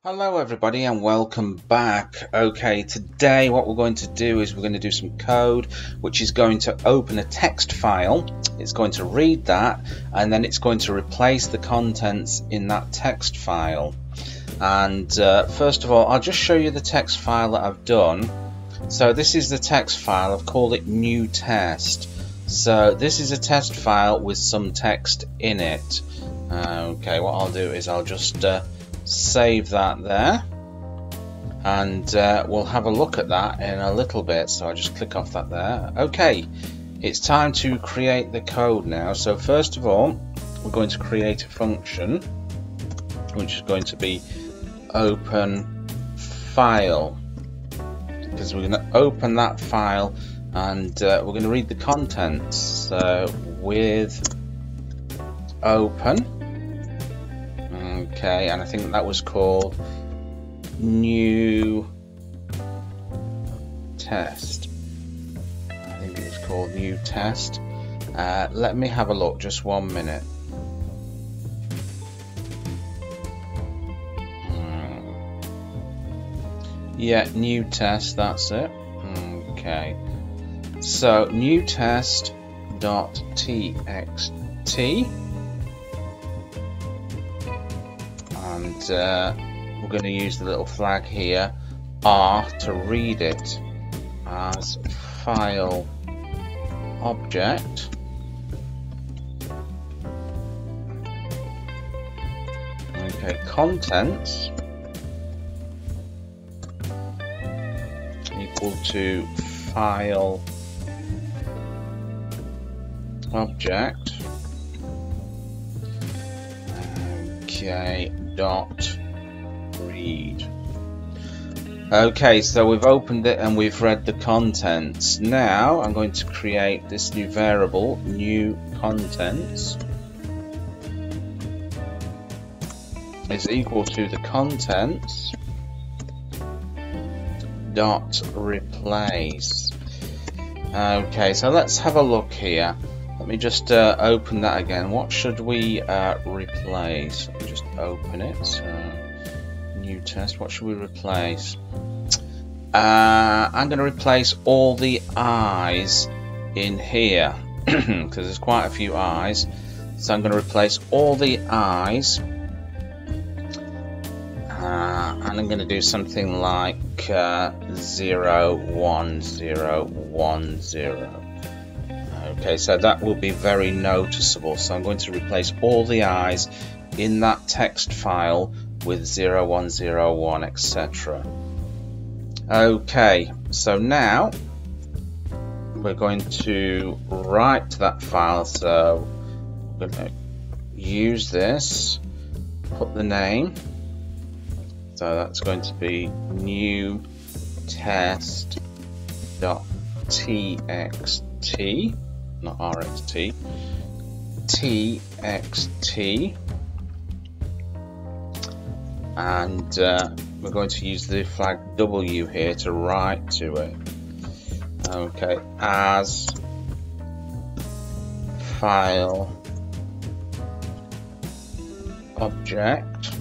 Hello everybody and welcome back. Okay, today what we're going to do is we're going to do some code which is going to open a text file. It's going to read that and then it's going to replace the contents in that text file. And first of all, I'll just show you the text file that I've done. So this is the text file. I've called it new test. So this is a test file with some text in it. Okay, what I'll do is I'll just save that there, and we'll have a look at that in a little bit. So I just click off that there. Okay, it's time to create the code now. So first of all, we're going to create a function which is going to be open file, because we're going to open that file and we're going to read the contents. So with open. Okay, and I think that was called new test. I think it was called new test. Let me have a look, just 1 minute. Yeah, new test, that's it. Okay, so new test dot txt. And we're going to use the little flag here, R, to read it as file object. Okay, contents equal to file object. Okay, dot read. Okay, so we've opened it and we've read the contents. Now I'm going to create this new variable, new contents, is equal to the contents dot replace. Okay, so let's have a look here. Let me just open that again. What should we replace? Let me just open it. So, new test. What should we replace? I'm going to replace all the I's in here because there's quite a few I's. So I'm going to replace all the I's, and I'm going to do something like 0, 1, 0, 1, 0. Okay, so that will be very noticeable. So I'm going to replace all the I's in that text file with 0, 1, 0, 1, etc. Okay, so now we're going to write to that file. So we're going to use this, put the name. So that's going to be new test.txt. Not rxt, txt, and we're going to use the flag W here to write to it. Okay, as file object,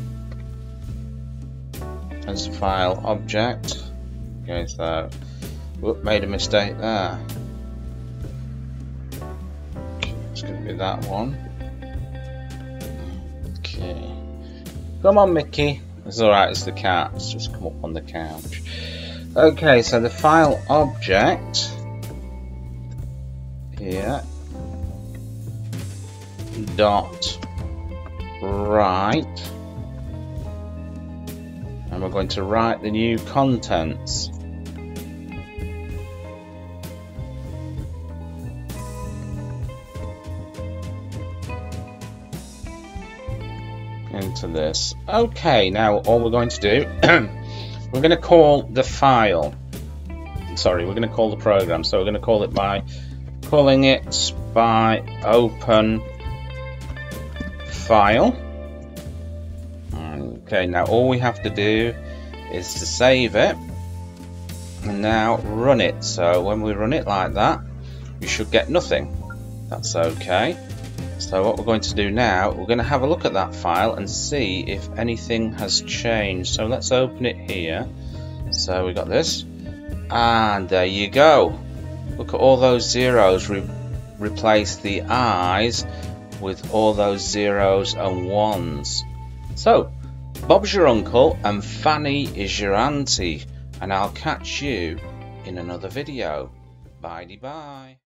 Okay, so whoop, made a mistake there. Going to be that one. Okay, come on Mickey. It's alright, it's the cat. It's just come up on the couch. Okay, so the file object here dot write, and we're going to write the new contents. Into this. Okay, now all we're going to do, we're going to call the file. Sorry, we're going to call the program. So we're going to call it by calling it by open file. Okay, now all we have to do is to save it and now run it. So when we run it like that, we should get nothing. That's okay. So what we're going to do now, we're going to have a look at that file and see if anything has changed. So let's open it here. So we got this, and there you go. Look at all those zeros. Replace the I's with all those zeros and ones. So Bob's your uncle and Fanny is your auntie, and I'll catch you in another video. Bye-bye.